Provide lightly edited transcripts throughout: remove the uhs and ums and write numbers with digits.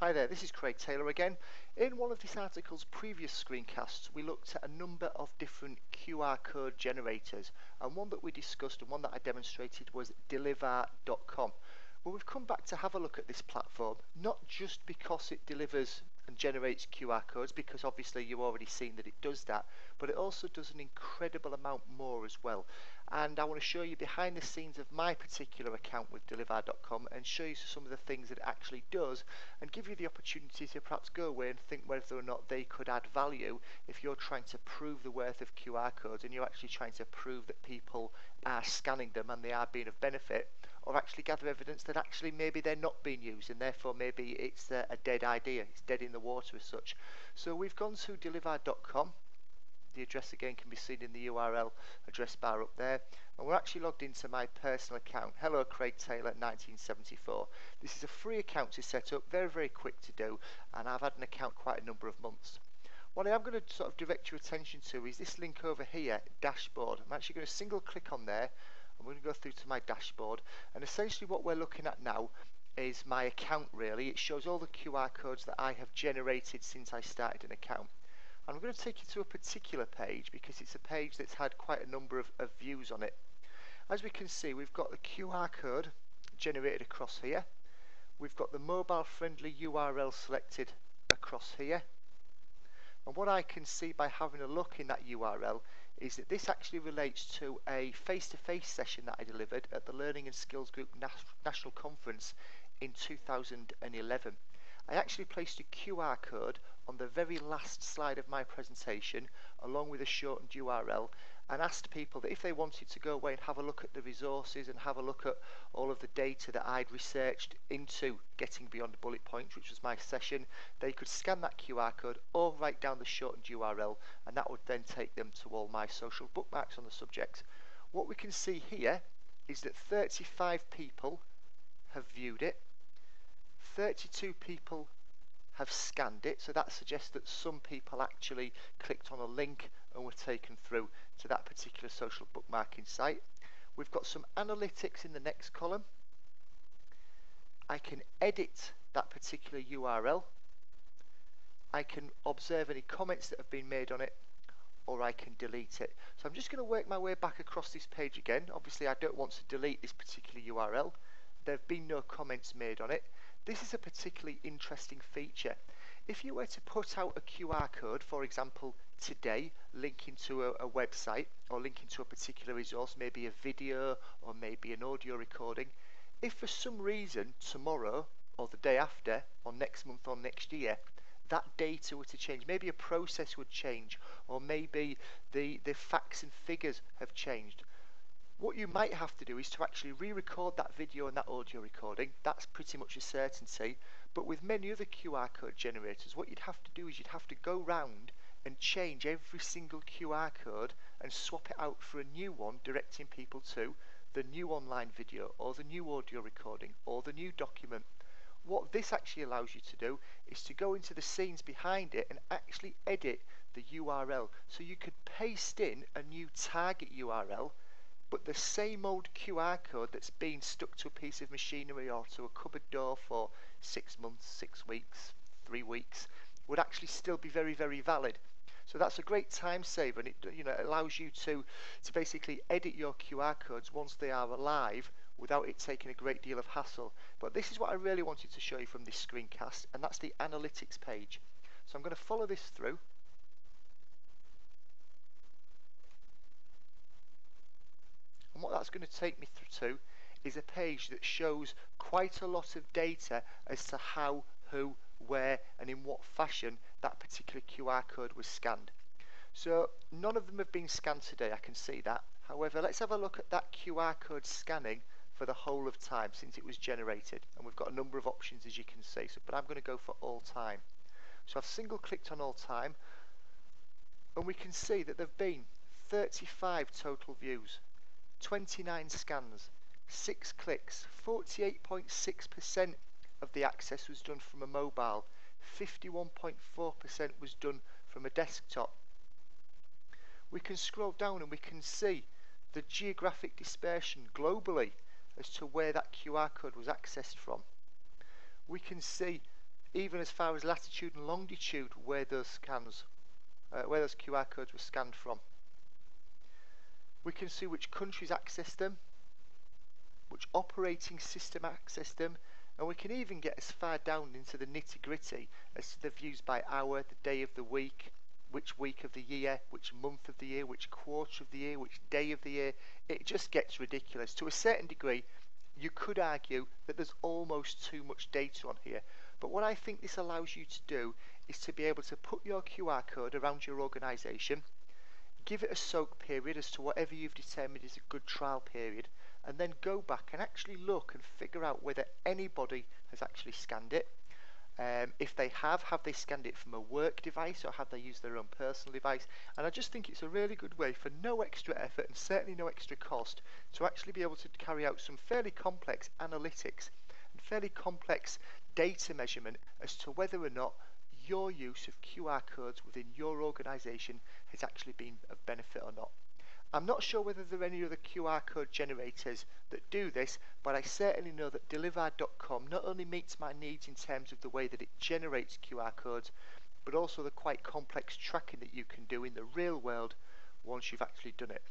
Hi there, this is Craig Taylor again. In one of this article's previous screencasts, we looked at a number of different QR code generators, and one that we discussed and one that I demonstrated was deliver.com. Well, we've come back to have a look at this platform, not just because it delivers and generates QR codes, because obviously you've already seen that it does that, but it also does an incredible amount more as well. And I want to show you behind the scenes of my particular account with deliver.com and show you some of the things that it actually does, and give you the opportunity to perhaps go away and think whether or not they could add value if you're trying to prove the worth of QR codes and you're actually trying to prove that people are scanning them and they are being of benefit, or actually gather evidence that actually maybe they're not being used and therefore maybe it's a dead idea, it's dead in the water as such. So we've gone to deliver.com. The address again can be seen in the URL address bar up there, and we're actually logged into my personal account. Hello, Craig Taylor 1974. This is a free account to set up, very quick to do, and I've had an account quite a number of months. What I am going to sort of direct your attention to is this link over here, dashboard. I'm actually going to single click on there. I'm going to go through to my dashboard, and essentially what we're looking at now is my account really. It shows all the QR codes that I have generated since I started an account. I'm going to take you to a particular page because it's a page that's had quite a number of views on it. As we can see, we've got the QR code generated across here. We've got the mobile friendly URL selected across here. And what I can see by having a look in that URL is that this actually relates to a face-to-face session that I delivered at the Learning and Skills Group National Conference in 2011. I actually placed a QR code on the very last slide of my presentation along with a shortened URL, and asked people that if they wanted to go away and have a look at the resources and have a look at all of the data that I'd researched into getting beyond bullet points, which was my session, they could scan that QR code or write down the shortened URL, and that would then take them to all my social bookmarks on the subject. What we can see here is that 35 people have viewed it, 32 people have scanned it, so that suggests that some people actually clicked on a link and were taken through to that particular social bookmarking site. We've got some analytics in the next column. I can edit that particular URL. I can observe any comments that have been made on it, or I can delete it. So I'm just going to work my way back across this page again. Obviously I don't want to delete this particular URL. There have been no comments made on it. This is a particularly interesting feature. If you were to put out a QR code, for example today, linking to a website or linking to a particular resource, maybe a video or maybe an audio recording, if for some reason tomorrow or the day after or next month or next year that data were to change, maybe a process would change, or maybe the facts and figures have changed, what you might have to do is to actually re-record that video and that audio recording. That's pretty much a certainty. But with many other QR code generators, what you'd have to do is you'd have to go round and change every single QR code and swap it out for a new one, directing people to the new online video or the new audio recording or the new document. What this actually allows you to do is to go into the scenes behind it and actually edit the URL. So you could paste in a new target URL, but the same old QR code that's been stuck to a piece of machinery or to a cupboard door for 6 months, 6 weeks, 3 weeks would actually still be very valid. So that's a great time saver, and it allows you to basically edit your QR codes once they are alive without it taking a great deal of hassle. But this is what I really wanted to show you from this screencast, and that's the analytics page. So I'm going to follow this through. And what that's going to take me through to is a page that shows quite a lot of data as to how, who, where and in what fashion that particular QR code was scanned. So none of them have been scanned today, I can see that. However, let's have a look at that QR code scanning for the whole of time since it was generated, and we've got a number of options as you can see, but I'm going to go for all time. So I've single clicked on all time, and we can see that there have been 35 total views, 29 scans, 6 clicks, 48.6% of the access was done from a mobile, 51.4% was done from a desktop. We can scroll down and we can see the geographic dispersion globally as to where that QR code was accessed from. We can see even as far as latitude and longitude where those QR codes were scanned from. We can see which countries access them, which operating system access them, and we can even get as far down into the nitty-gritty as to the views by hour, the day of the week, which week of the year, which month of the year, which quarter of the year, which day of the year. It just gets ridiculous. To a certain degree, you could argue that there's almost too much data on here. But what I think this allows you to do is to be able to put your QR code around your organisation, give it a soak period as to whatever you've determined is a good trial period, and then go back and actually look and figure out whether anybody has actually scanned it. If they have they scanned it from a work device, or have they used their own personal device? And I just think it's a really good way, for no extra effort and certainly no extra cost, to actually be able to carry out some fairly complex analytics and fairly complex data measurement as to whether or not your use of QR codes within your organisation has actually been of benefit or not. I'm not sure whether there are any other QR code generators that do this, but I certainly know that Deliver.com not only meets my needs in terms of the way that it generates QR codes, but also the quite complex tracking that you can do in the real world once you've actually done it.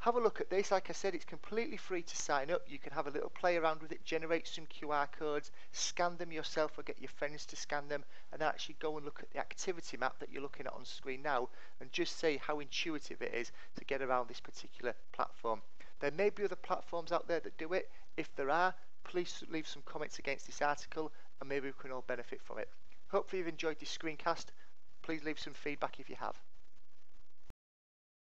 Have a look at this. Like I said, it's completely free to sign up. You can have a little play around with it, generate some QR codes, scan them yourself or get your friends to scan them, and actually go and look at the activity map that you're looking at on screen now, and just say how intuitive it is to get around this particular platform. There may be other platforms out there that do it. If there are, please leave some comments against this article, and maybe we can all benefit from it. Hopefully you've enjoyed this screencast. Please leave some feedback if you have.